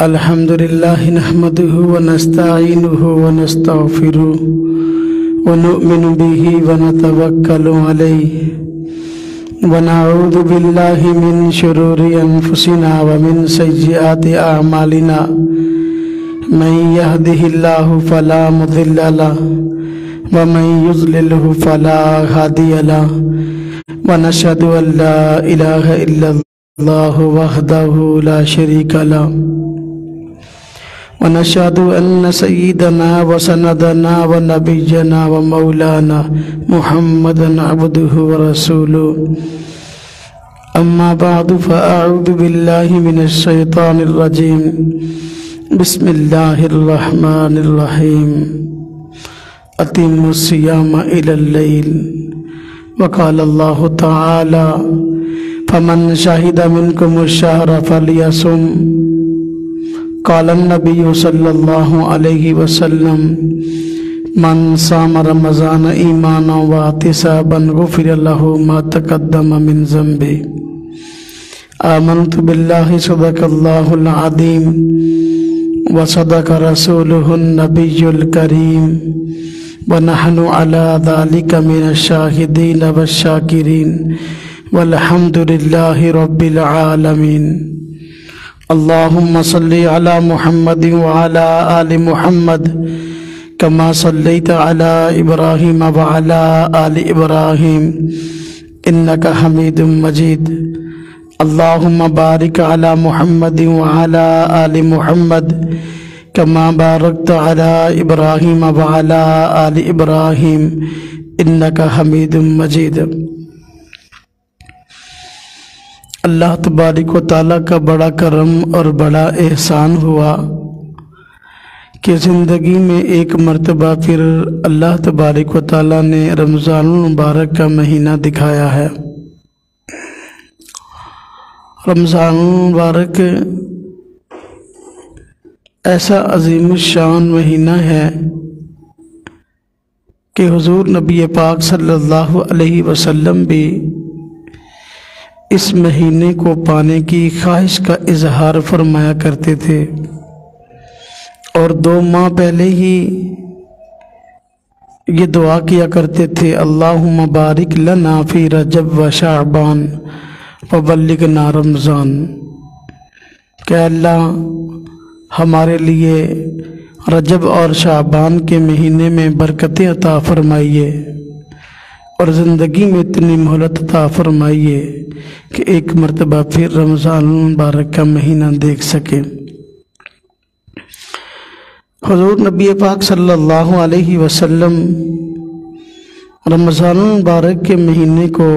الحمد لله نحمده ونستعينه ونستغفره ونؤمن به ونتوكل عليه ونعوذ بالله من شرور أنفسنا ومن سيئات أعمالنا من يهده الله فلا مضل له ومن يضلله فلا هادي له ونشهد أن لا إله إلا الله وحده لا شريك له ونشهد أن سيدنا وسندنا ونبينا ومولانا محمدا عبده ورسوله أما بعد فأعوذ بالله من الشيطان الرجيم بسم الله الرحمن الرحيم أتموا الصيام إلى الليل وقال الله تعالى فمن شهد منكم الشهر فليصم قال النبي صلى الله عليه وسلم من صام رمضان إيمانا واحتسابا غفر له ما تقدم من ذنبه آمنت بالله صدق الله العظيم وصدق رسوله النبي الكريم ونحن على ذلك من الشاهدين والشاكرين والحمد لله رب العالمين اللهم صل على محمد وعلى آل محمد كما صليت على إبراهيم وعلى آل إبراهيم إنك حميد مجيد اللهم بارك على محمد وعلى آل محمد كما باركت على إبراهيم وعلى آل إبراهيم إنك حميد مجيد۔ اللہ تبارک و تعالیٰ کا بڑا کرم اور بڑا احسان ہوا کہ زندگی میں ایک مرتبہ پھر اللہ تبارک و تعالیٰ نے رمضان المبارک کا مہینہ دکھایا ہے۔ رمضان المبارک ایسا عظیم الشان مہینہ ہے کہ حضور نبی پاک صلی اللہ علیہ وسلم بھی اس مہینے کو پانے کی خواہش کا اظہار فرمایا کرتے تھے، اور 2 ماہ پہلے ہی یہ دعا کیا کرتے تھے اللہم بارک لنا فی رجب و شعبان وبلغنا رمضان، کہ اللہ ہمارے لیے رجب اور شعبان کے مہینے میں برکتیں عطا فرمائیے اور زندگی میں اتنی مہلت عطا فرمائیے کہ ایک مرتبہ پھر رمضان المبارک کا مہینہ دیکھ سکے۔ حضور نبی پاک صلی اللہ علیہ وسلم رمضان المبارک کے مہینے کو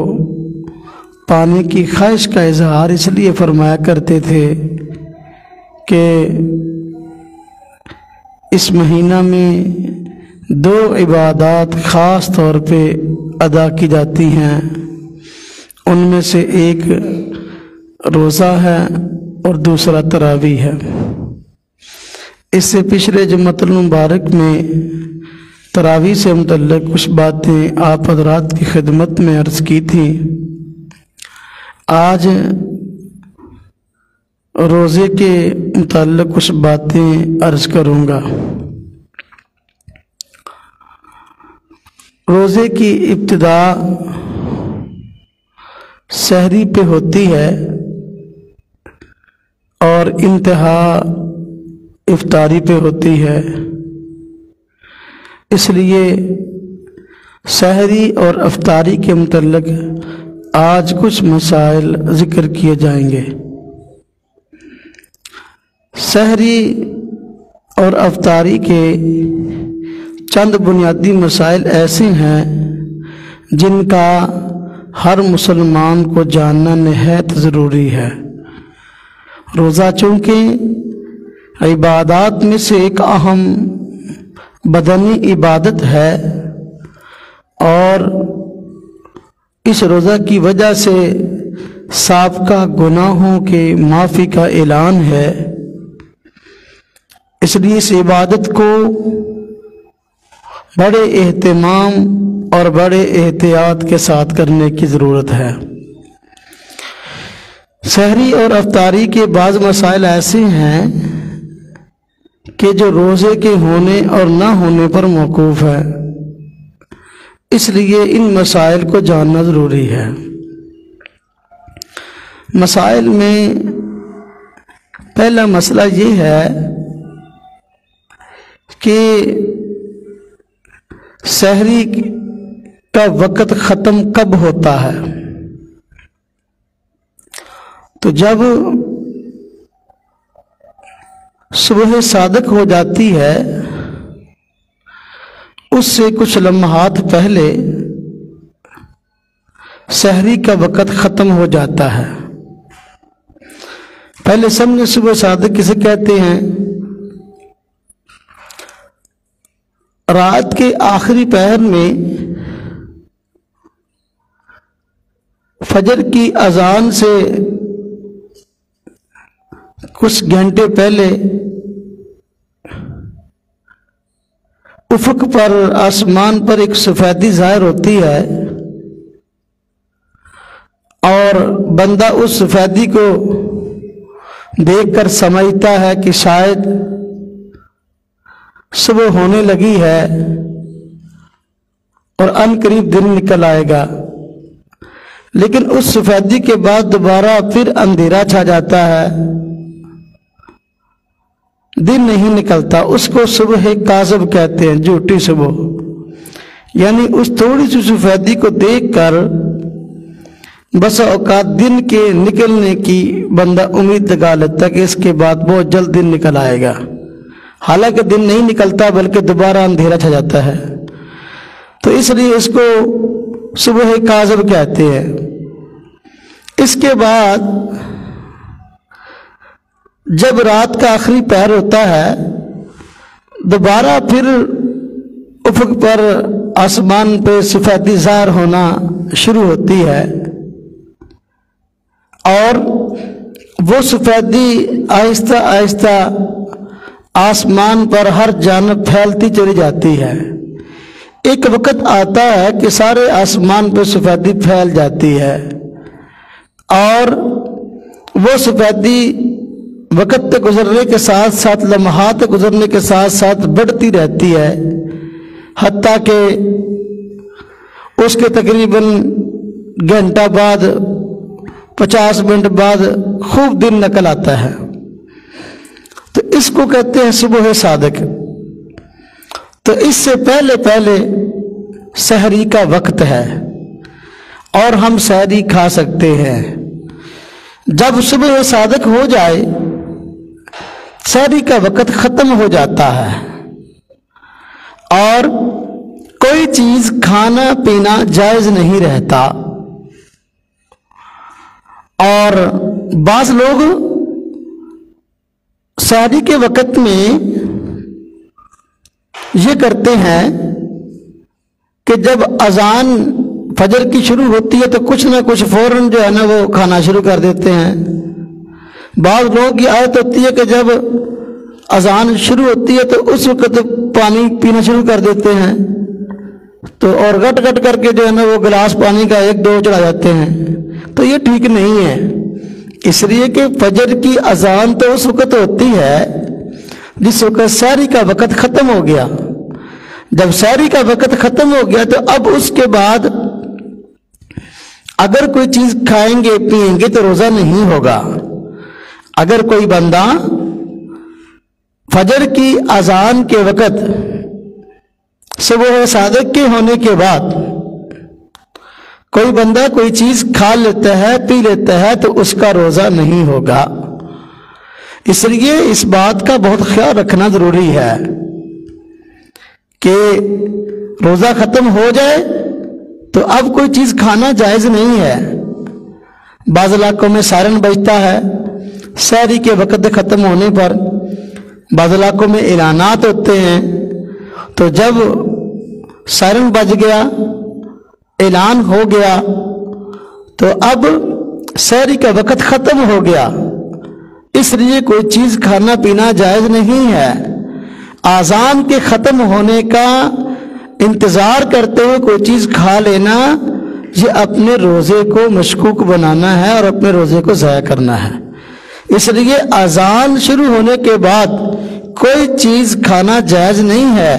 پانے کی خواہش کا اظہار اس لیے فرمایا کرتے تھے کہ اس مہینہ میں 2 عبادات خاص طور پہ ادا کی جاتی ہیں، ان میں سے ایک روزہ ہے اور دوسرا تراویح ہے۔ اس سے پچھلے جمعۃ المبارک میں تراویح سے متعلق کچھ باتیں آپ حضرات کی خدمت میں عرض کی تھی۔ آج روزے کے متعلق کچھ باتیں عرض کروں گا۔ روزے کی ابتدا سحری پہ ہوتی ہے اور انتہا افطاری پہ ہوتی ہے، اس لیے سحری اور افطاری کے متعلق آج کچھ مسائل ذکر کیے جائیں گے۔ سحری اور افطاری کے چند بنیادی مسائل ایسے ہیں جن کا ہر مسلمان کو جاننا نہایت ضروری ہے۔ روزہ چونکہ عبادات میں سے ایک اہم بدنی عبادت ہے اور اس روزہ کی وجہ سے سابقہ گناہوں کے معافی کا اعلان ہے، اس لیے اس عبادت کو بڑے اہتمام اور بڑے احتیاط کے ساتھ کرنے کی ضرورت ہے۔ سحری اور افطاری کے بعض مسائل ایسے ہیں کہ جو روزے کے ہونے اور نہ ہونے پر موقوف ہے، اس لیے ان مسائل کو جاننا ضروری ہے۔ مسائل میں پہلا مسئلہ یہ ہے کہ سحری کا وقت ختم کب ہوتا ہے؟ تو جب صبح صادق ہو جاتی ہے اس سے کچھ لمحات پہلے سحری کا وقت ختم ہو جاتا ہے۔ پہلے سمجھے صبح صادق کسے کہتے ہیں؟ رات کے آخری پہر میں فجر کی اذان سے کچھ گھنٹے پہلے افق پر آسمان پر ایک سفیدی ظاہر ہوتی ہے اور بندہ اس سفیدی کو دیکھ کر سمجھتا ہے کہ شاید صبح ہونے لگی ہے اور ان قریب دن نکل آئے گا، لیکن اس سفیدی کے بعد دوبارہ پھر اندھیرا چھا جاتا ہے، دن نہیں نکلتا۔ اس کو صبح کاذب کہتے ہیں، جھوٹی صبح۔ یعنی اس تھوڑی سی سفیدی کو دیکھ کر بس اوقات دن کے نکلنے کی بندہ امید لگا لیتا کہ اس کے بعد بہت جلد دن نکل آئے گا، حالانکہ دن نہیں نکلتا بلکہ دوبارہ اندھیرا چھا جاتا ہے۔ تو اس لیے اس کو صبح کاذب کہتے ہیں۔ اس کے بعد جب رات کا آخری پہر ہوتا ہے دوبارہ پھر افق پر آسمان پہ سفیدی ظاہر ہونا شروع ہوتی ہے اور وہ سفیدی آہستہ آہستہ آسمان پر ہر جانب پھیلتی چلی جاتی ہے۔ ایک وقت آتا ہے کہ سارے آسمان پہ سفیدی پھیل جاتی ہے اور وہ سفیدی وقت کے گزرنے کے ساتھ ساتھ لمحات گزرنے کے ساتھ ساتھ بڑھتی رہتی ہے، حتیٰ کہ اس کے تقریباً گھنٹہ بعد 50 منٹ بعد خوب دن نکل آتا ہے۔ تو اس کو کہتے ہیں صبح صادق۔ تو اس سے پہلے پہلے سحری کا وقت ہے اور ہم سحری کھا سکتے ہیں۔ جب صبح صادق ہو جائے سحری کا وقت ختم ہو جاتا ہے اور کوئی چیز کھانا پینا جائز نہیں رہتا، اور بعض لوگ سحری کے وقت میں یہ کرتے ہیں کہ جب اذان فجر کی شروع ہوتی ہے تو کچھ نہ کچھ فوراً جو ہے نا وہ کھانا شروع کر دیتے ہیں۔ بعض لوگ کی عادت ہوتی ہے کہ جب اذان شروع ہوتی ہے تو اس وقت پانی پینا شروع کر دیتے ہیں، تو اور گٹ گٹ کر کے جو ہے نا وہ گلاس پانی کا 1-2 چڑھا جاتے ہیں۔ تو یہ ٹھیک نہیں ہے، اس لیے کہ فجر کی اذان تو اس وقت ہوتی ہے جس وقت سحری کا وقت ختم ہو گیا۔ جب سحری کا وقت ختم ہو گیا تو اب اس کے بعد اگر کوئی چیز کھائیں گے پئیں گے تو روزہ نہیں ہوگا۔ اگر کوئی بندہ فجر کی اذان کے وقت صبح صادق کے ہونے کے بعد کوئی بندہ کوئی چیز کھا لیتا ہے پی لیتا ہے تو اس کا روزہ نہیں ہوگا۔ اس لیے اس بات کا بہت خیال رکھنا ضروری ہے کہ روزہ ختم ہو جائے تو اب کوئی چیز کھانا جائز نہیں ہے۔ بعض علاقوں میں سائرن بجتا ہے سحری کے وقت ختم ہونے پر، بعض علاقوں میں اعلانات ہوتے ہیں، تو جب سائرن بج گیا اعلان ہو گیا تو اب سحری کا وقت ختم ہو گیا، اس لیے کوئی چیز کھانا پینا جائز نہیں ہے۔ اذان کے ختم ہونے کا انتظار کرتے ہوئے کوئی چیز کھا لینا یہ اپنے روزے کو مشکوک بنانا ہے اور اپنے روزے کو ضائع کرنا ہے۔ اس لیے اذان شروع ہونے کے بعد کوئی چیز کھانا جائز نہیں ہے،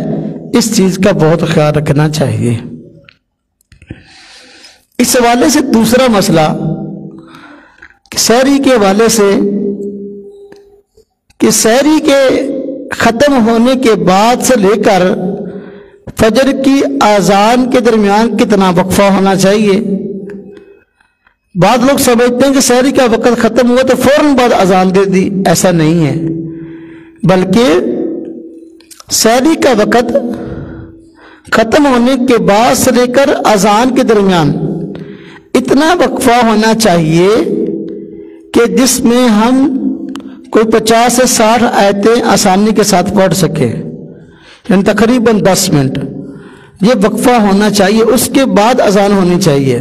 اس چیز کا بہت خیال رکھنا چاہیے۔ اس حوالے سے دوسرا مسئلہ سحری کے حوالے سے کہ سحری کے ختم ہونے کے بعد سے لے کر فجر کی اذان کے درمیان کتنا وقفہ ہونا چاہیے۔ بعض لوگ سمجھتے ہیں کہ سحری کا وقت ختم ہوا تو فوراً بعد اذان دے دی، ایسا نہیں ہے، بلکہ سحری کا وقت ختم ہونے کے بعد سے لے کر اذان کے درمیان اتنا وقفہ ہونا چاہیے کہ جس میں ہم کوئی 50 سے 60 آیتیں آسانی کے ساتھ پڑھ سکیں، یعنی تقریباً 10 منٹ یہ وقفہ ہونا چاہیے، اس کے بعد اذان ہونی چاہیے۔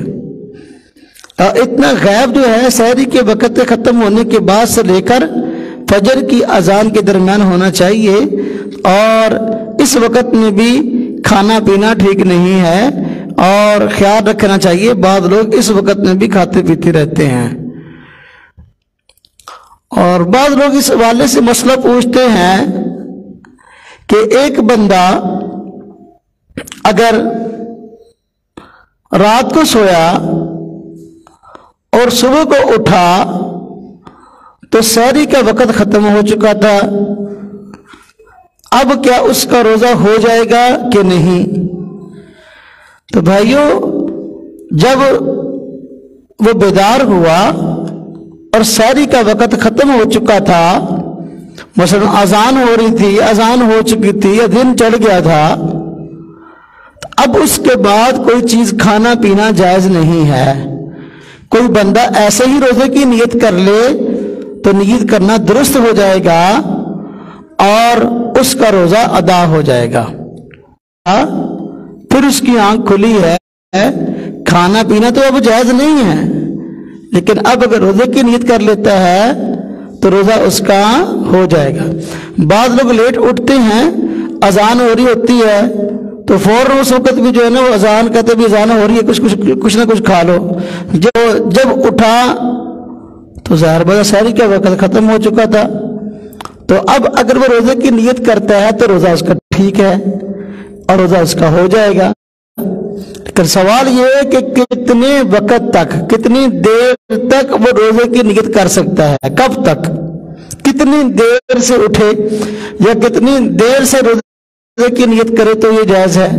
اور اتنا غیب جو ہے سحری کے وقت ختم ہونے کے بعد سے لے کر فجر کی اذان کے درمیان ہونا چاہیے، اور اس وقت میں بھی کھانا پینا ٹھیک نہیں ہے، اور خیال رکھنا چاہیے بعض لوگ اس وقت میں بھی کھاتے پیتے رہتے ہیں۔ اور بعض لوگ اس حوالے سے مسئلہ پوچھتے ہیں کہ ایک بندہ اگر رات کو سویا اور صبح کو اٹھا تو سحری کا وقت ختم ہو چکا تھا، اب کیا اس کا روزہ ہو جائے گا کہ نہیں؟ تو بھائیوں، جب وہ بیدار ہوا اور سحری کا وقت ختم ہو چکا تھا، مثلا اذان ہو رہی تھی، اذان ہو چکی تھی یا دن چڑھ گیا تھا، اب اس کے بعد کوئی چیز کھانا پینا جائز نہیں ہے۔ کوئی بندہ ایسے ہی روزے کی نیت کر لے تو نیت کرنا درست ہو جائے گا اور اس کا روزہ ادا ہو جائے گا، پھر اس کی آنکھ کھلی ہے، کھانا پینا تو اب جائز نہیں ہے، لیکن اب اگر روزے کی نیت کر لیتا ہے تو روزہ اس کا ہو جائے گا۔ بعض لوگ لیٹ اٹھتے ہیں، اذان ہو رہی ہوتی ہے تو فوراً اس وقت بھی جو ہے نا وہ اذان کہتے بھی اذان ہو رہی ہے، کچھ نہ کچھ کھا لو۔ جب اٹھا تو ظاہر بات سحری کا وقت ختم ہو چکا تھا، تو اب اگر وہ روزے کی نیت کرتا ہے تو روزہ اس کا ٹھیک ہے اور روزہ اس کا ہو جائے گا۔ لیکن سوال یہ ہے کہ کتنے وقت تک، کتنی دیر تک وہ روزے کی نیت کر سکتا ہے، کب تک، کتنی دیر سے اٹھے یا کتنی دیر سے روزے کی نیت کرے تو یہ جائز ہے۔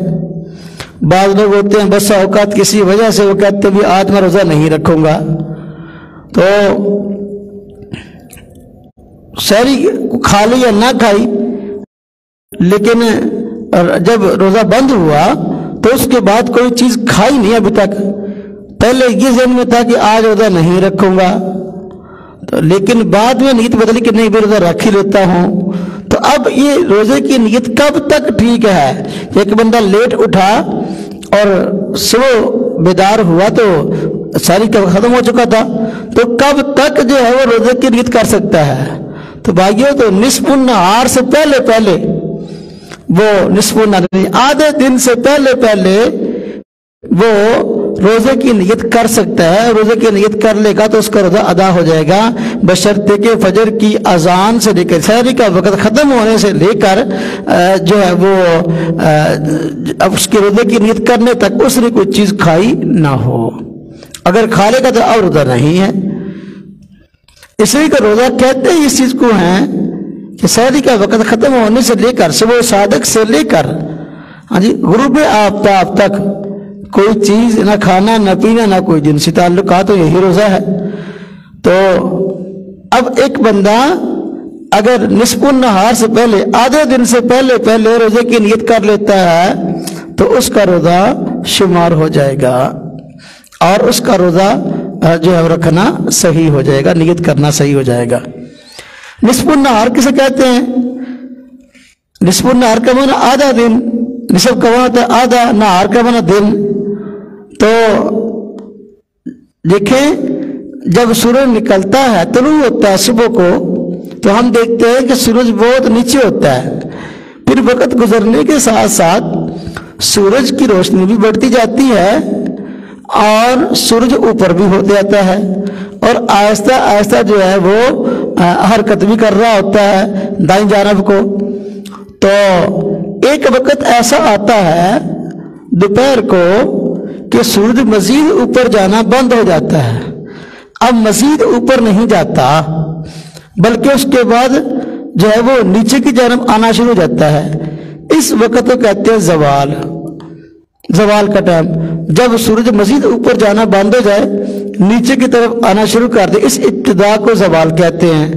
بعض لوگ ہوتے ہیں بس اوقات کسی وجہ سے وہ کہتے ہیں آج میں روزہ نہیں رکھوں گا، تو سحری کھا لی یا نہ کھائی، لیکن جب روزہ بند ہوا تو اس کے بعد کوئی چیز کھائی نہیں ابھی تک، پہلے یہ ذہن میں تھا کہ آج روزہ نہیں رکھوں گا، تو لیکن بعد میں نیت بدلی کہ نہیں بھی روزہ رکھ ہی لیتا ہوں، تو اب یہ روزے کی نیت کب تک ٹھیک ہے؟ ایک بندہ لیٹ اٹھا اور صبح بیدار ہوا تو سحری کا ختم ہو چکا تھا، تو کب تک جو ہے وہ روزے کی نیت کر سکتا ہے؟ تو بھائیوں، تو نصف النہار سے پہلے وہ نصف النہار آدھے دن سے پہلے وہ روزے کی نیت کر سکتا ہے۔ روزے کی نیت کر لے گا تو اس کا روزہ ادا ہو جائے گا، بشرطے کہ فجر کی اذان سے لے کر سحری کا وقت ختم ہونے سے لے کر جو ہے وہ اس کے روزے کی نیت کرنے تک اس نے کوئی چیز کھائی نہ ہو۔ اگر کھا لے گا تو اب روزہ نہیں ہے۔ اس لیے کہ روزہ کہتے ہیں اس چیز کو ہیں کہ سحری کا وقت ختم ہونے سے لے کر صبح صادق سے لے کر غروب آفتاب تک کوئی چیز نہ کھانا نہ پینا نہ کوئی جنسی تعلقات، تو یہی روزہ ہے۔ تو اب ایک بندہ اگر نصف النہار سے پہلے، آدھے دن سے پہلے روزے کی نیت کر لیتا ہے تو اس کا روزہ شمار ہو جائے گا اور اس کا روزہ جو ہے رکھنا صحیح ہو جائے گا، نیت کرنا صحیح ہو جائے گا۔ نصف النہار کسے کہتے ہیں؟ نصف النہار کا معنی آدھا دن، نصف کا معنی آدھا، نہار کا معنی دن۔ تو دیکھیں جب سورج نکلتا ہے، طلوع ہوتا ہے صبح کو، تو ہم دیکھتے ہیں کہ سورج بہت نیچے ہوتا ہے، پھر وقت گزرنے کے ساتھ ساتھ سورج کی روشنی بھی بڑھتی جاتی ہے اور سورج اوپر بھی ہو جاتا ہے اور آہستہ آہستہ جو ہے وہ حرکت بھی کر رہا ہوتا ہے دائیں جانب کو۔ تو ایک وقت ایسا آتا ہے دوپہر کو کہ سورج مزید اوپر جانا بند ہو جاتا ہے، اب مزید اوپر نہیں جاتا، بلکہ اس کے بعد جو ہے وہ نیچے کی جانب آنا شروع ہو جاتا ہے۔ اس وقت کو کہتے ہیں زوال، زوال کا ٹائم، جب سورج مزید اوپر جانا بند ہو جائے، نیچے کی طرف آنا شروع کر دے، اس ابتدا کو زوال کہتے ہیں۔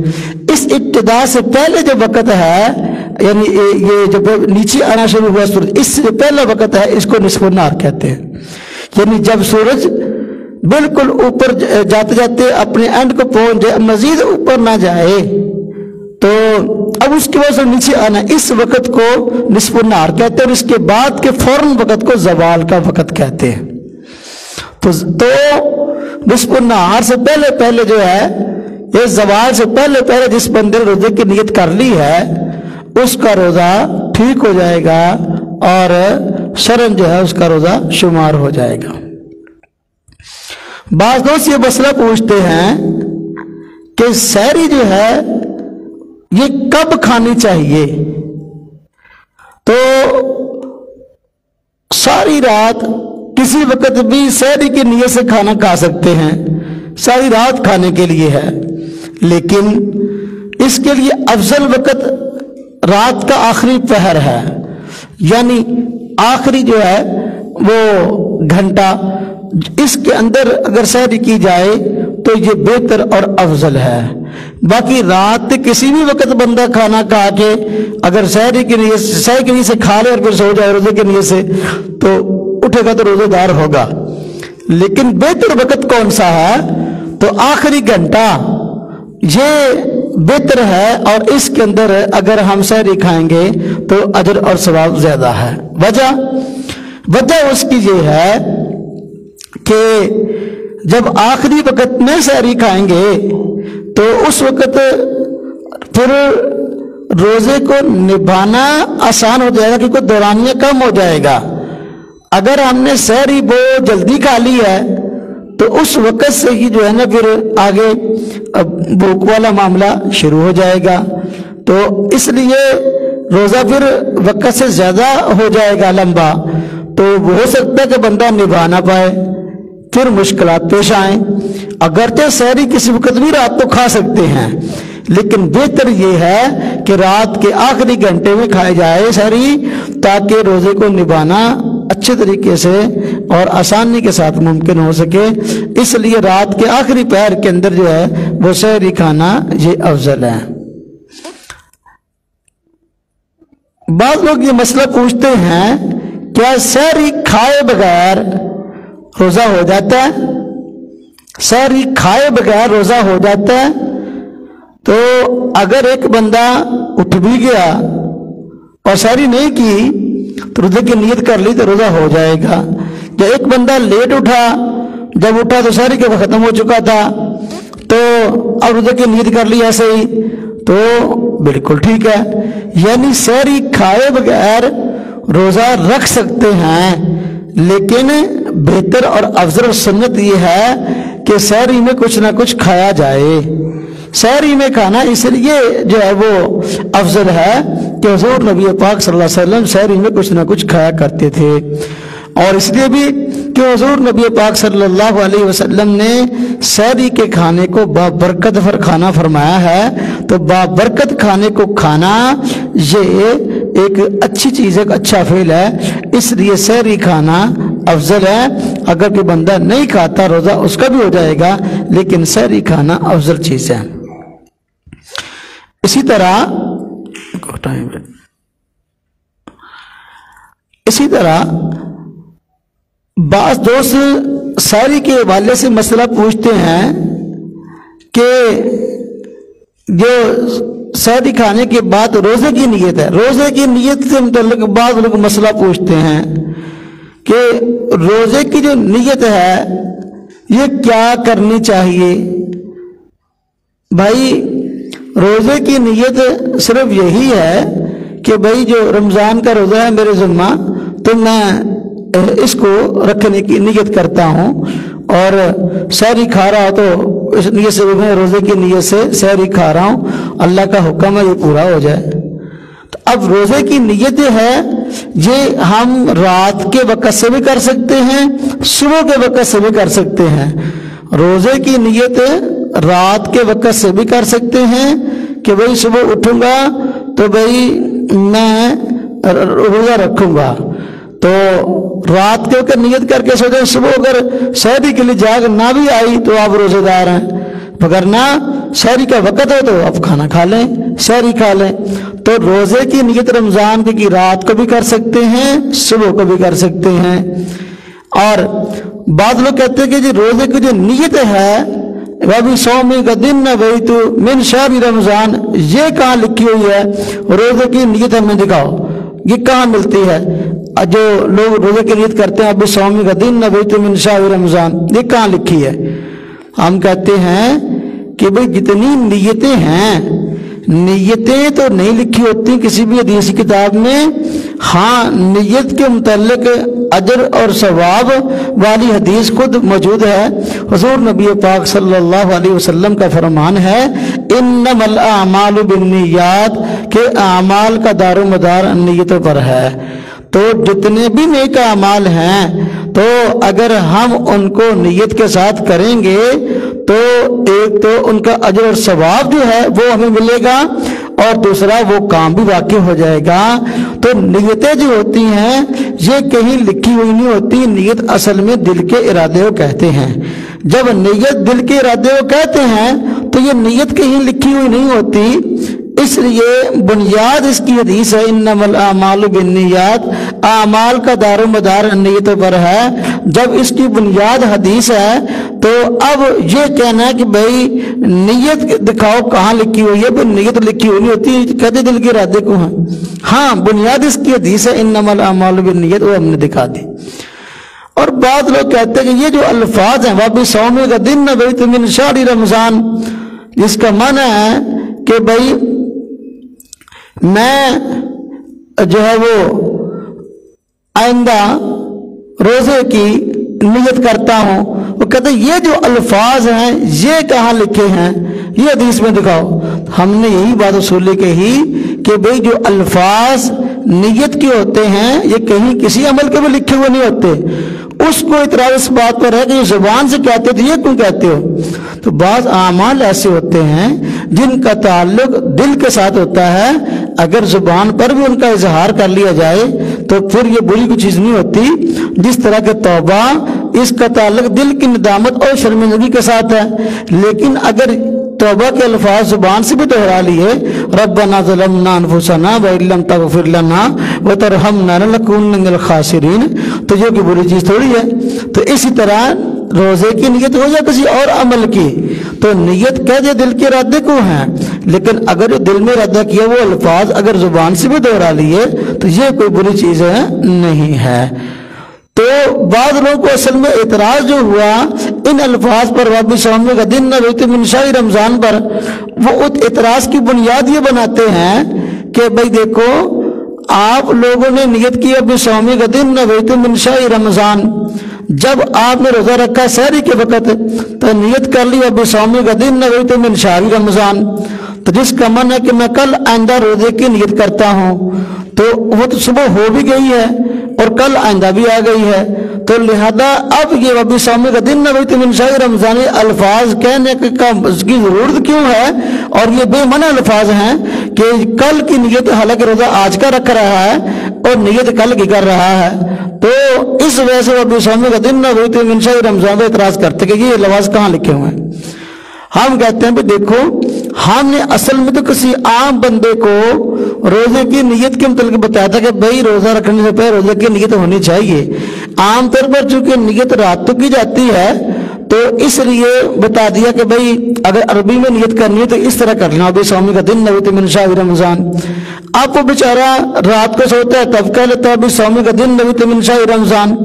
اس ابتدا سے پہلے جو وقت ہے، یعنی یہ جب نیچے آنا شروع ہوا سورج، اس سے پہلا وقت ہے، اس کو نصف النہار کہتے ہیں۔ یعنی جب سورج بالکل اوپر جاتے جاتے اپنے اینڈ کو پہنچ جائے، مزید اوپر نہ جائے، تو اب اس کے بعد سے نیچے آنا، اس وقت کو نصف النہار کہتے ہیں، اور اس کے بعد کے فوراً وقت کو زوال کا وقت کہتے ہیں۔ تو نصف النہار سے پہلے پہلے جو ہے، یہ زوال سے پہلے پہلے جس بندے نے روزے کی نیت کر لی ہے، اس کا روزہ ٹھیک ہو جائے گا اور شرعاً جو ہے اس کا روزہ شمار ہو جائے گا۔ بعض دوست یہ مسئلہ پوچھتے ہیں کہ سحری جو ہے یہ کب کھانی چاہیے؟ تو ساری رات کسی وقت بھی سحری کی نیت سے کھانا کھا سکتے ہیں، ساری رات کھانے کے لیے ہے، لیکن اس کے لیے افضل وقت رات کا آخری پہر ہے، یعنی آخری جو ہے وہ گھنٹہ، اس کے اندر اگر سحری کی جائے تو یہ بہتر اور افضل ہے۔ باقی رات کسی بھی وقت بندہ کھانا کھا کے اگر سحری کی نیت سے کھا لے اور پھر سو جائے روزے کی نیت سے، تو اٹھے گا تو روزے دار ہوگا۔ لیکن بہتر وقت کون سا ہے؟ تو آخری گھنٹہ یہ بہتر ہے، اور اس کے اندر اگر ہم سحری کھائیں گے تو اجر اور ثواب زیادہ ہے۔ وجہ اس کی یہ ہے کہ جب آخری وقت میں سحری کھائیں گے تو اس وقت پھر روزے کو نبھانا آسان ہو جائے گا، کیونکہ دورانیہ کم ہو جائے گا۔ اگر ہم نے سحری بہت جلدی کھا لی ہے تو اس وقت سے ہی جو ہے نا پھر آگے بھوک والا معاملہ شروع ہو جائے گا، تو اس لیے روزہ پھر وقت سے زیادہ ہو جائے گا لمبا، تو ہو سکتا ہے کہ بندہ نبھا نہ پائے، پھر مشکلات پیش آئیں۔ اگرچہ سحری کسی وقت بھی رات کو کھا سکتے ہیں، لیکن بہتر یہ ہے کہ رات کے آخری گھنٹے میں کھائے جائے سحری، تاکہ روزے کو نبھانا اچھے طریقے سے اور آسانی کے ساتھ ممکن ہو سکے۔ اس لیے رات کے آخری پہر کے اندر جو ہے وہ سحری کھانا یہ افضل ہے۔ بعض لوگ یہ مسئلہ پوچھتے ہیں، کیا سحری کھائے بغیر روزہ ہو جاتا ہے؟ سحری کھائے بغیر روزہ ہو جاتا ہے؟ تو اگر ایک بندہ اٹھ بھی گیا اور سحری نہیں کی تو روزے کی نیت کر لی تو روزہ ہو جائے گا۔ یا ایک بندہ لیٹ اٹھا، جب اٹھا تو سحری کا ختم ہو چکا تھا، تو اب روزے کی نیت کر لی ایسے ہی، تو بالکل ٹھیک ہے۔ یعنی سحری کھائے بغیر روزہ رکھ سکتے ہیں، لیکن بہتر اور افضل اور سنت یہ ہے کہ سحری میں کچھ نہ کچھ کھایا جائے۔ سحری میں کھانا اس لیے جو ہے وہ افضل ہے کہ حضور نبی پاک صلی اللہ علیہ وسلم سحری میں کچھ نہ کچھ کھایا کرتے تھے، اور اس لیے بھی کہ حضور نبی پاک صلی اللہ علیہ وسلم نے سحری کے کھانے کو بابرکت کھانا فرمایا ہے، تو بابرکت کھانے کو کھانا یہ ایک اچھی چیز ہے، ایک اچھا فعل ہے، اس لیے سحری کھانا افضل ہے۔ اگر کوئی بندہ نہیں کھاتا روزہ اس کا بھی ہو جائے گا، لیکن سحری کھانا افضل چیز ہے۔ اسی طرح بعض دوست سحری کے حوالے سے مسئلہ پوچھتے ہیں کہ جو سحری کھانے کے بعد روزے کی نیت ہے، روزے کی نیت سے متعلق بعض لوگ مسئلہ پوچھتے ہیں کہ روزے کی جو نیت ہے یہ کیا کرنی چاہیے؟ بھائی روزے کی نیت صرف یہی ہے کہ بھائی جو رمضان کا روزہ ہے میرے ذمہ، تو میں اس کو رکھنے کی نیت کرتا ہوں، اور سحری کھا رہا تو اس نیت سے میں روزے کی نیت سے سحری کھا رہا ہوں، اللہ کا حکم ہے یہ پورا ہو جائے۔ تو اب روزے کی نیت ہے یہ ہم رات کے وقت سے بھی کر سکتے ہیں، صبح کے وقت سے بھی کر سکتے ہیں۔ روزے کی نیت رات کے وقت سے بھی کر سکتے ہیں کہ بھئی صبح اٹھوں گا تو بھئی میں روزہ رکھوں گا، تو رات کے وقت نیت کر کے سو جائیں، صبح اگر سحری کے لیے جاگ نہ بھی آئی تو آپ روزے دار ہیں، مگر نہ سحری کا وقت ہو تو آپ کھانا کھا لیں، سحری کھا لیں۔ تو روزے کی نیت رمضان کی رات کو بھی کر سکتے ہیں، صبح کو بھی کر سکتے ہیں۔ اور بعض لوگ کہتے ہیں کہ جی روزے کی جو نیت ہے وَبِ صَوْمِ غَدٍ نَوَيْتُ مِنْ شَهْرِ رمضان، یہ کہاں لکھی ہوئی ہے؟ روزے کی نیت ہمیں دکھاؤ، یہ کہاں ملتی ہے؟ جو لوگ روزے کی نیت کرتے ہیں وَبِ صَوْمِ غَدٍ نَوَيْتُ مِنْ شَهْرِ رمضان، یہ کہاں لکھی ہے؟ ہم کہتے ہیں کہ بھئی جتنی نیتیں ہیں، نیتیں تو نہیں لکھی ہوتی کسی بھی حدیث کتاب میں، ہاں نیت کے متعلق اجر اور ثواب والی حدیث خود موجود ہے۔ حضور نبی پاک صلی اللہ علیہ وسلم کا فرمان ہے انما الاعمال بالنیات، کہ اعمال کا دار و مدار نیتوں پر ہے۔ تو جتنے بھی نیک اعمال ہیں تو اگر ہم ان کو نیت کے ساتھ کریں گے تو ایک تو ان کا اجر اور ثواب جو ہے وہ ہمیں ملے گا، اور دوسرا وہ کام بھی واقع ہو جائے گا۔ تو نیتیں جو ہوتی ہیں یہ کہیں لکھی ہوئی نہیں ہوتی، نیت اصل میں دل کے ارادے کو کہتے ہیں۔ جب نیت دل کے ارادے کو کہتے ہیں تو یہ نیت کہیں لکھی ہوئی نہیں ہوتی، اس لیے بنیاد اس کی حدیث ہے انما الاعمال بالنیات، اعمال کا دار و مدار نیتوں پر ہے۔ جب اس کی بنیاد حدیث ہے تو اب یہ کہنا ہے کہ بھئی نیت دکھاؤ کہاں لکھی ہوئی ہے، نیت لکھی ہوئی نہیں ہوتی، کہتے دل کے ارادے کو ہیں۔ ہاں بنیاد اس کی حدیث ہے انما الاعمال بالنیات، وہ ہم نے دکھا دی۔ اور بعض لوگ کہتے ہیں کہ یہ جو الفاظ ہیں وَبِ صَوْمِ غَدٍ نَوَيْتُ مِنْ شَهْرِ رمضان، جس کا معنی ہے کہ بھئی میں جو ہے وہ آئندہ روزے کی نیت کرتا ہوں، وہ کہتے ہیں یہ جو الفاظ ہیں یہ کہاں لکھے ہیں، یہ حدیث میں دکھاؤ۔ ہم نے یہی بات اصولی کہی کہ بھئی جو الفاظ نیت کے ہوتے ہیں یہ کہیں کسی عمل کے بھی لکھے ہوئے نہیں ہوتے۔ اس کو اعتراض اس بات پر ہے کہ یہ زبان سے کہتے تھے، یہ کیوں کہتے ہو؟ تو بعض اعمال ایسے ہوتے ہیں جن کا تعلق دل کے ساتھ ہوتا ہے، اگر زبان پر بھی ان کا اظہار کر لیا جائے تو پھر یہ بری کوئی چیز نہیں ہوتی۔ جس طرح کہ توبہ، اس کا تعلق دل کی ندامت اور شرمندگی کے ساتھ ہے، لیکن اگر توبہ کے الفاظ زبان سے بھی دہرا لیے ربنا ظلمنا انفسنا وان لم تغفر لنا وترحمنا لنکونن من الخاسرین، تو یہ کوئی بری چیز تھوڑی ہے۔ تو اسی طرح روزے کی نیت ہو یا کسی اور عمل کی، تو نیت کہہ دے دل کے ارادے کو ہیں، لیکن اگر دل میں ارادہ کیا وہ الفاظ اگر زبان سے بھی دہرا لیے تو یہ کوئی بری چیز نہیں ہے۔ تو بعض لوگوں کو اصل میں اعتراض جو ہوا ان الفاظ پر وَبِ صَوْمِ غَدٍ نَوَيْتُ مِنْ شَهْرِ رمضان پر، وہ اعتراض کی بنیاد یہ بناتے ہیں کہ بھئی دیکھو آپ لوگوں نے نیت کی وَبِ صَوْمِ غَدٍ نَوَيْتُ مِنْ شَهْرِ رمضان، جب آپ نے روزہ رکھا سحری کے وقت تو نیت کر لی وَبِ صَوْمِ غَدٍ نَوَيْتُ مِنْ شَهْرِ رمضان، تو جس کا من ہے کہ میں کل آئندہ روزے کی نیت کرتا ہوں، تو وہ تو صبح ہو بھی گئی ہے اور کل آئندہ بھی آ گئی ہے، تو لہذا اب یہ وَبِ صَوْمِ غَدٍ نَوَيْتُ مِنْ شَهْرِ رمضان الفاظ کہنے کی ضرورت کیوں ہے؟ اور یہ بے معنی الفاظ ہیں کہ کل کی نیت حالانکہ روزہ آج کا رکھ رہا ہے اور نیت کل کی کر رہا ہے، تو اس وجہ سے وَبِ صَوْمِ غَدٍ نَوَيْتُ مِنْ شَهْرِ رمضان پہ اعتراض کرتے کہ یہ لفظ کہاں لکھے ہوئے ہیں۔ ہم کہتے ہیں کہ دیکھو ہم نے اصل میں تو کسی عام بندے کو روزے کی نیت کے متعلق بتایا تھا کہ بھئی روزہ رکھنے سے پہلے روزے کی نیت ہونی چاہیے۔ عام طور پر چونکہ نیت رات کو کی جاتی ہے تو اس لیے بتا دیا کہ بھئی اگر عربی میں نیت کرنی ہے تو اس طرح کر لینا وَبِ صَوْمِ غَدٍ نَوَيْتُ مِنْ شَهْرِ رمضان۔ اب وہ بیچارہ رات کو سوتا ہے تب کہہ لیتا ہے وَبِ صَوْمِ غَدٍ نَوَيْتُ مِنْ شَهْرِ رمضان۔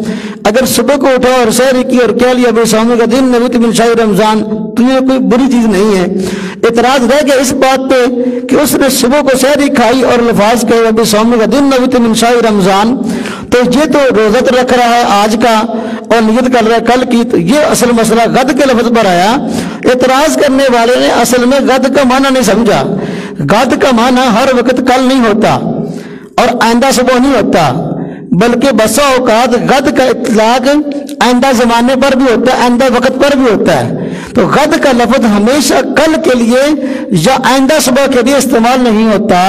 اگر صبح کو اٹھا اور سحری کی اور کہہ لیا وَبِ صَوْمِ غَدٍ نَوَيْتُ مِنْ شَهْرِ رمضان، تو یہ کوئی بری چیز نہیں ہے۔ اعتراض رہ گیا اس بات پہ کہ اس نے صبح کو سحری کھائی اور الفاظ کہے وَبِ صَوْمِ غَدٍ نَوَيْتُ مِنْ شَهْرِ رمضان، تو یہ تو روزہ رکھ رہا ہے آج کا اور نیت کر رہا ہے کل کی، تو یہ اصل مسئلہ غد کے لفظ پر آیا۔ اعتراض کرنے والے نے اصل میں غد کا معنی نہیں سمجھا۔ غد کا معنی ہر وقت کل نہیں ہوتا، اور آئندہ صبح نہیں ہوتا، بلکہ بسا اوقات غد کا اطلاق آئندہ زمانے پر بھی ہوتا ہے، آئندہ وقت پر بھی ہوتا ہے۔ تو غد کا لفظ ہمیشہ کل کے لیے یا آئندہ صبح کے لیے استعمال نہیں ہوتا،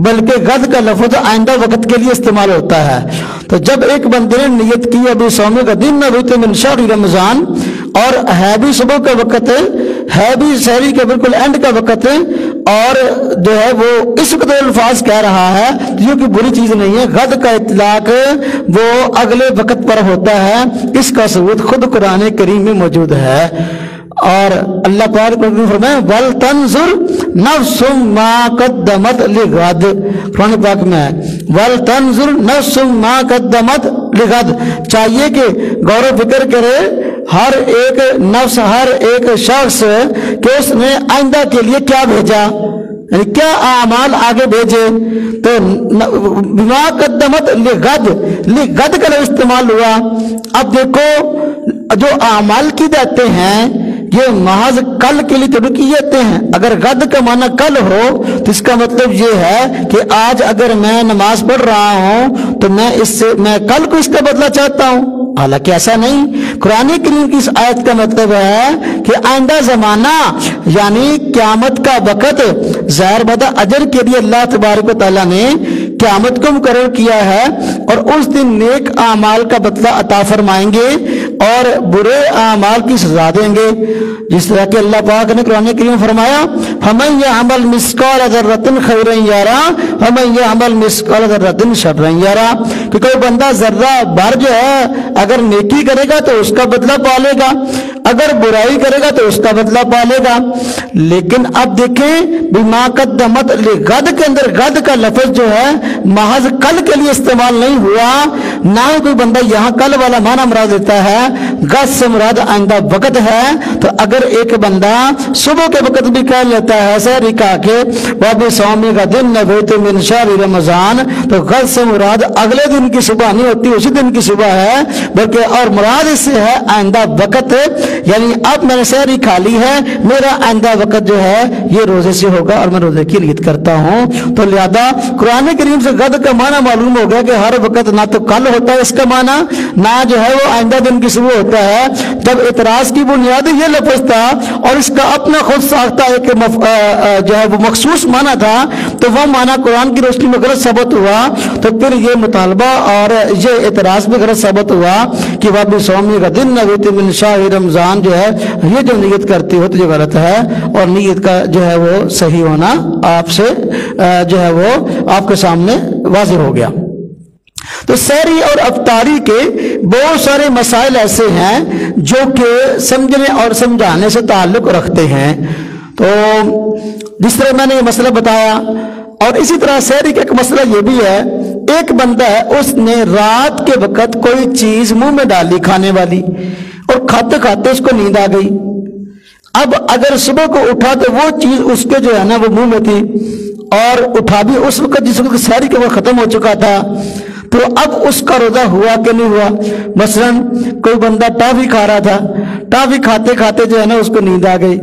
بلکہ غد کا لفظ آئندہ وقت کے لیے استعمال ہوتا ہے۔ تو جب ایک بندے نے نیت کی ابھی سومی کا دن نویت من شہر رمضان، اور ہے بھی صبح کا وقت ہے بھی سحری کے بالکل اینڈ کا وقت ہے، اور جو ہے وہ اس وقت الفاظ کہہ رہا ہے، جو کہ بری چیز نہیں ہے۔ غد کا اطلاق وہ اگلے وقت پر ہوتا ہے، اس کا ثبوت خود قرآن کریم میں موجود ہے۔ اور اللہ پاک نے فرمایا وَلْتَنْظُرْ نَفْسٌ مَا قَدَّمَتْ لِغَدٍ، قرآن پاک میں ہے وَلْتَنْظُرْ نَفْسٌ مَا قَدَّمَتْ لِغَدٍ، چاہیے کہ غور و فکر کرے ہر ایک نفس، ہر ایک شخص کہ اس نے آئندہ کے لیے کیا بھیجا، یعنی کیا اعمال آگے بھیجے۔ تو بما قدمت لغد، لغد کا لفظ استعمال ہوا۔ اب دیکھو جو اعمال کی جاتے ہیں یہ محض کل کے لیے تو کیتے ہیں۔ اگر غد کا معنی کل ہو تو اس کا مطلب یہ ہے کہ آج اگر میں نماز پڑھ رہا ہوں تو میں کل کو اس کا بدلہ چاہتا ہوں، حالانکہ ایسا نہیں۔ قرآن کریم کی اس آیت کا مطلب ہے کہ آئندہ زمانہ یعنی قیامت کا وقت ظاہر بدہ اجر کے لیے اللہ تبارک و تعالیٰ نے قیامت کو مقرر کیا ہے، اور اس دن نیک اعمال کا بدلہ عطا فرمائیں گے اور برے اعمال کی سزا دیں گے۔ جس طرح کہ اللہ پاک نے قرآن کریم میں فرمایا فَمَن يَعْمَلْ مِثْقَالَ ذَرَّةٍ خَيْرًا يَرَهُ وَمَن يَعْمَلْ مِثْقَالَ ذَرَّةٍ شَرًّا يَرَهُ، کہ کوئی بندہ ذرہ بھر جو ہے اگر نیکی کرے گا تو اس کا بدلہ پالے گا، اگر برائی کرے گا تو اس کا بدلہ پالے گا۔ لیکن اب دیکھیں بما قدمت لغد کے اندر غد کا لفظ جو ہے محض کل کے لیے استعمال نہیں ہوا، نہ ہی کوئی بندہ یہاں کل والا معنی مراد دیتا ہے، غد سے مراد آئندہ وقت ہے۔ تو اگر ایک بندہ صبح کے وقت بھی کہہ لیتا ہے سحری کہا کہ وَبِصَوْمِ غَدٍ نَوَیْتُ مِنْ شَهْرِ رمضان، تو غد سے مراد اگلے دن کی صبح نہیں ہوتی، اسی دن کی صبح ہے، بلکہ اور مراد اس سے ہے آئندہ وقت، یعنی اب میں نے سحری کھا لی ہے، میرا آئندہ وقت جو ہے یہ روزے سے ہوگا اور میں روزے کی نیت کرتا ہوں۔ تو لہذا قرآن کریم سے غد کا معنی معلوم ہو گیا کہ ہر وقت نہ تو کل ہوتا ہے اس کا معنی، نہ جو ہے وہ آئندہ دن کی صبح ہوتا ہے۔ جب اعتراض کی بنیاد یہ لفظ تھا اور اس کا اپنا خود ساختہ ایک جو ہے وہ مخصوص معنی تھا، تو وہ معنی قرآن کی روشنی میں غلط ثابت ہوا، تو پھر یہ مطالبہ اور یہ اعتراض بھی غلط ثابت ہوا کہ وَبِصَوْمِ غَدٍ نَوَیْتُ مِنْ شَهْرِ رمضان جو ہے یہ جو نیت کرتے ہو تو یہ غلط ہے، اور نیت کا جو ہے وہ صحیح ہونا آپ سے جو ہے وہ آپ کے سامنے واضح ہو گیا۔ تو سحری اور افطاری کے بہت سارے مسائل ایسے ہیں جو کہ سمجھنے اور سمجھانے سے تعلق رکھتے ہیں۔ تو جس طرح میں نے یہ مسئلہ بتایا، اور اسی طرح سحری کا ایک مسئلہ یہ بھی ہے، ایک بندہ ہے اس نے رات کے وقت کوئی چیز منہ میں ڈالی کھانے والی، اور کھاتے کھاتے اس کو نیند آ گئی۔ اب اگر صبح کو اٹھا تو وہ چیز اس کے جو ہے نا وہ منہ میں تھی، اور اٹھا بھی اس وقت جس وقت سحری کا وقت ختم ہو چکا تھا، تو اب اس کا روزہ ہوا کہ نہیں ہوا؟ مثلا کوئی بندہ ٹافی کھا رہا تھا، ٹافی کھاتے کھاتے جو ہے نا اس کو نیند آ گئی،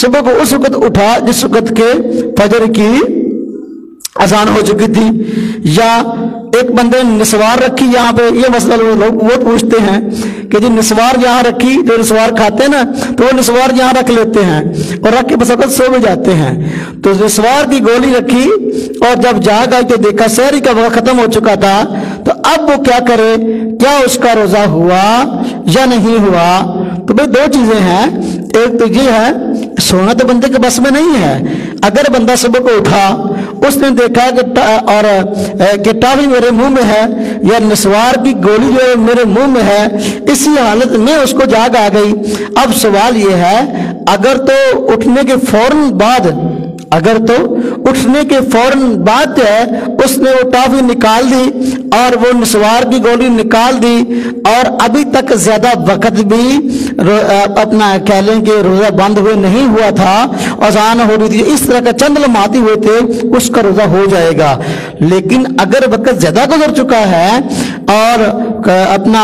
صبح کو اس وقت اٹھا جس وقت کے فجر کی اذان ہو چکی تھی، یا ایک بندے نے نسوار رکھی یہاں پہ، یہ مسئلہ لوگ وہ پوچھتے ہیں کہ جی نسوار یہاں رکھی، جو نسوار کھاتے ہیں نا تو وہ نسوار یہاں رکھ لیتے ہیں اور رکھ کے بس وقت سو بھی جاتے ہیں، تو نسوار کی گولی رکھی اور جب جاگ آئی تو دیکھا سحری کا وقت ختم ہو چکا تھا، تو اب وہ کیا کرے؟ کیا اس کا روزہ ہوا یا نہیں ہوا؟ تو بھئی دو چیزیں ہیں، ایک تو یہ ہے سونا تو بندے کے بس میں نہیں ہے، اگر بندہ صبح کو اٹھا اس نے دیکھا کہ ٹافی میرے منہ میں ہے یا نسوار کی گولی جو ہے میرے منہ میں ہے، اسی حالت میں اس کو جاگ آ گئی۔ اب سوال یہ ہے اگر تو اٹھنے کے فوراً بعد جو ہے اس نے وہ ٹافی نکال دی اور وہ نسوار کی گولی نکال دی، اور ابھی تک زیادہ وقت بھی اپنا کہہ لیں کہ روزہ بند ہوئے نہیں ہوا تھا، اذان ہو رہی تھی، اس طرح کا چند لمحات ہوئے تھے، اس کا روزہ ہو جائے گا۔ لیکن اگر وقت زیادہ گزر چکا ہے اور اپنا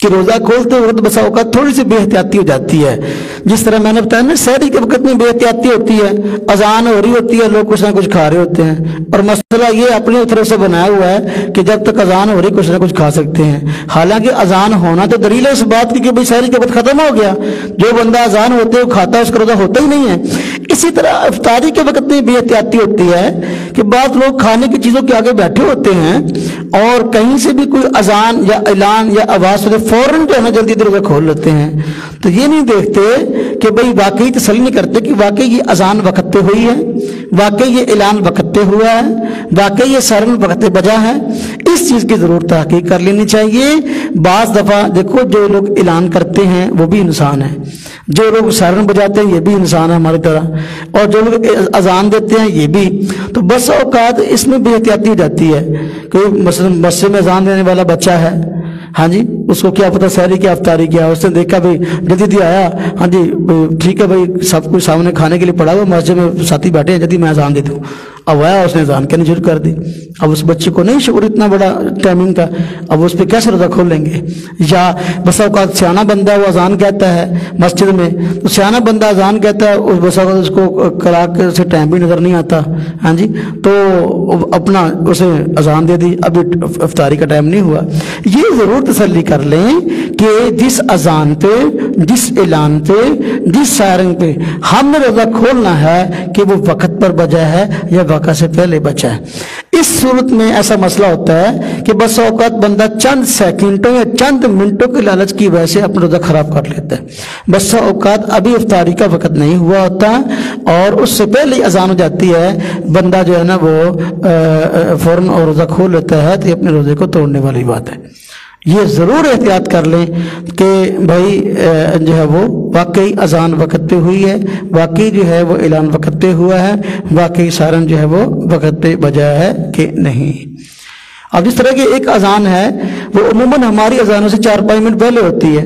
کہ روزہ کھولتے وقت بسا اوقات تھوڑی سی بے احتیاطی ہو جاتی ہے. جس طرح میں نے بتایا نا سحری کے وقت میں بے احتیاطی ہوتی ہے, اذان ہو رہی ہوتی ہے, لوگ کچھ نہ کچھ کھا رہے ہوتے ہیں, اور مسئلہ یہ اپنی طرف سے بنایا ہوا ہے کہ جب تک اذان ہو رہی کچھ نہ کچھ کھا سکتے ہیں. حالانکہ اذان ہونا تو دلیل ہے اس بات کی کہ بھائی سحری کے وقت ختم ہو گیا, جو بندہ اذان ہوتے ہوئے کھاتا ہے اس کا روزہ ہوتا ہی نہیں ہے. اسی طرح افطاری کے وقت میں بے احتیاطی ہوتی ہے کہ بعض لوگ کھانے کی چیزوں کے آگے بیٹھے ہوتے ہیں اور کہیں سے بھی کوئی اذان یا اعلان یا آواز سے فوراً جو ہے نا جلدی روزہ کھول لیتے ہیں. تو یہ نہیں دیکھتے کہ بھئی واقعی تسلی نہیں کرتے کہ واقعی یہ اذان وقت پہ ہوئی ہے, واقعی یہ اعلان وقت پہ ہوا ہے, واقعی یہ سائرن وقت پہ بجا ہے. اس چیز کی ضرور تحقیق کر لینی چاہیے. بعض دفعہ دیکھو جو لوگ اعلان کرتے ہیں وہ بھی انسان ہیں, جو لوگ سائرن بجاتے ہیں یہ بھی انسان ہے ہماری طرح, اور جو لوگ اذان دیتے ہیں یہ بھی. تو بس اوقات اس میں بے احتیاطی ہو جاتی ہے. کوئی مثلا مسجد میں اذان دینے والا بچہ ہے, ہاں جی, اس کو کیا پتہ سحری کیا افطاری کیا, اس نے دیکھا بھائی جدید آیا, ہاں جی ٹھیک ہے بھائی سب کچھ سامنے کھانے کے لیے پڑا ہوا, مسجد میں ساتھی بیٹھے ہیں, جدید میں اذان دے دوں. اب آیا اس نے اذان کہنی شروع کر دی. اب اس بچے کو نہیں شعور اتنا بڑا ٹائمنگ کا, اب اس پہ کیسے روزہ کھول لیں گے؟ یا بس اوقات سیاح بندہ وہ اذان کہتا ہے مسجد میں, تو سیاح بندہ اذان کہتا ہے, اس بس اوقات اس کو کلاک سے ٹائم بھی نظر نہیں آتا, ہاں جی, تو اپنا اسے اذان دے دی, ابھی افطاری کا ٹائم نہیں ہوا. یہ ضرور تسلی کر لیں کہ جس اذان پہ, جس اعلان پہ, جس سائرن پہ ہم نے روزہ کھولنا ہے کہ وہ وقت پر بجا ہے یا وقت سے پہلے بچا ہے. اس صورت میں ایسا مسئلہ ہوتا ہے کہ بس اوقات بندہ چند سیکنڈوں یا چند منٹوں کے لالچ کی وجہ سے اپنا روزہ خراب کر لیتا ہے. بس اوقات ابھی افطاری کا وقت نہیں ہوا ہوتا اور اس سے پہلے اذان ہو جاتی ہے, بندہ جو ہے نا وہ فوراً اور روزہ کھول لیتا ہے, تو یہ اپنے روزے کو توڑنے والی بات ہے. یہ ضرور احتیاط کر لیں کہ بھائی جو ہے وہ واقعی اذان وقت پہ ہوئی ہے, واقعی جو ہے وہ اعلان وقت پہ ہوا ہے, واقعی سائرن جو ہے وہ وقت پہ بجا ہے کہ نہیں. اب جس طرح کی ایک اذان ہے وہ عموماً ہماری اذانوں سے 4-5 منٹ پہلے ہوتی ہے.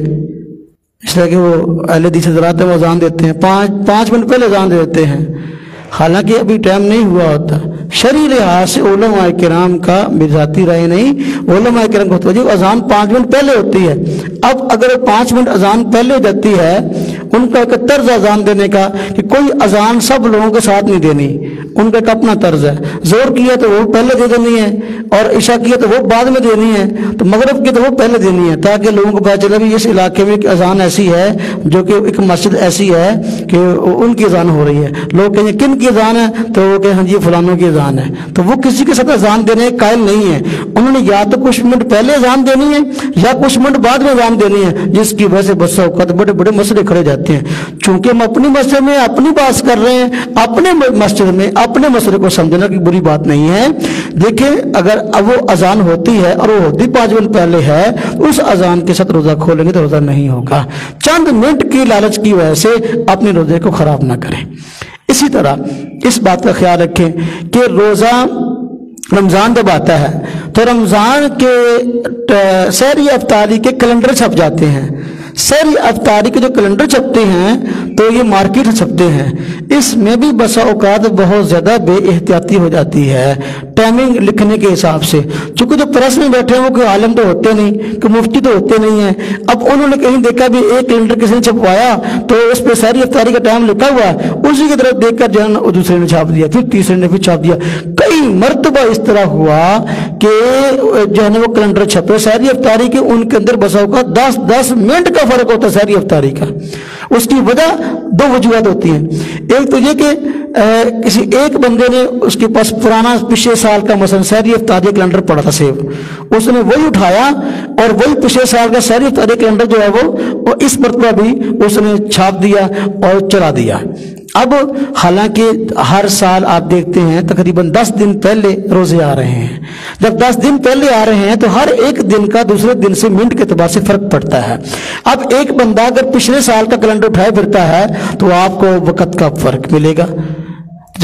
اس طرح کہ وہ اہل حدیث حضرات وہ اذان دیتے ہیں 5 منٹ پہلے اذان دیتے ہیں, حالانکہ ابھی ٹائم نہیں ہوا ہوتا. شرعی لحاظ سے علماء کرام کا ذاتی رائے نہیں, علماء کرام کو توجہ اذان 5 منٹ پہلے ہوتی ہے. اب اگر 5 منٹ اذان پہلے ہو جاتی ہے, ان کا ایک طرز اذان دینے کا کہ کوئی اذان سب لوگوں کے ساتھ نہیں دینی, ان کا ایک اپنا طرز ہے. زور کیا تو وہ پہلے دے دینی ہے, اور عشاء کیا تو وہ بعد میں دینی ہے, تو مغرب کی تو وہ پہلے دینی ہے, تاکہ لوگوں کو پتہ چلے کہ اس علاقے میں ایک اذان ایسی ہے جو کہ ایک مسجد ایسی ہے کہ ان کی اذان ہو رہی ہے. لوگ کہیں گے کن کی اذان ہے, تو وہ کہیں ہاں جی فلانوں کی اذان ہے. تو وہ کسی کے ساتھ اذان دینے کے قائل نہیں ہے. انہوں نے یا تو کچھ منٹ پہلے اذان دینی ہے یا کچھ منٹ بعد میں اذان دینی ہے, جس کی وجہ سے بس اوقات بڑے بڑے مسئلے کھڑے جاتے ہیں. چونکہ ہم اپنی مسجد میں اپنی بات کر رہے ہیں, اپنے مسجد میں اپنے مسئلے کو سمجھنا کی بری بات نہیں ہے. دیکھیں اگر اب وہ اذان ہوتی ہے اور وہ ہوتی 5 منٹ پہلے ہے, اس اذان کے ساتھ روزہ کھولیں گے تو روزہ نہیں ہوگا. چند منٹ کی لالچ کی وجہ سے اپنے روزے کو خراب نہ کریں. اسی طرح اس بات کا خیال رکھیں کہ روزہ رمضان جب آتا ہے تو رمضان کے سحری افطاری کے کیلنڈر چھپ جاتے ہیں. سحری افطاری کے جو کیلنڈر چھپتے ہیں تو یہ مارکیٹ چھپتے ہیں, اس میں بھی بسا اوقات بہت زیادہ بے احتیاطی ہو جاتی ہے ٹائمنگ لکھنے کے حساب سے. چونکہ جو پریس میں بیٹھے ہیں وہ کوئی عالم تو ہوتے نہیں, کہ مفتی تو ہوتے نہیں ہیں. اب انہوں نے کہیں دیکھا بھی ایک کیلنڈر کسی نے چھپوایا تو اس پہ سحری افطاری کا ٹائم لکھا ہوا, اسی کی طرف دیکھ کر جو ہے نا دوسرے نے چھاپ دیا, پھر تیسرے نے پھر چھاپ دیا. کئی مرتبہ اس طرح ہوا کہ جو ہے نا وہ کیلنڈر چھپے سحری افطاری کے, ان کے اندر بسا اوقات 10 منٹ کا فرق ہوتا ہے سحری افطاری کا. اس کی وجہ 2 وجوہات ہوتی ہیں. ایک تو یہ کہ کسی ایک بندے نے اس کے پاس پرانا پچھلے سال کا مثلا سحری افطاری کیلنڈر پڑا تھا سیو, اس نے وہی اٹھایا اور وہی پچھلے سال کا سحری افطاری کیلنڈر جو ہے وہ اس مرتبہ بھی اس نے چھاپ دیا اور چلا دیا. اب حالانکہ ہر سال آپ دیکھتے ہیں تقریباً 10 دن پہلے روزے آ رہے ہیں. جب 10 دن پہلے آ رہے ہیں تو ہر ایک دن کا دوسرے دن سے منٹ کے اعتبار سے فرق پڑتا ہے. اب ایک بندہ اگر پچھلے سال کا کیلنڈر اٹھائے پھرتا ہے تو آپ کو وقت کا فرق ملے گا.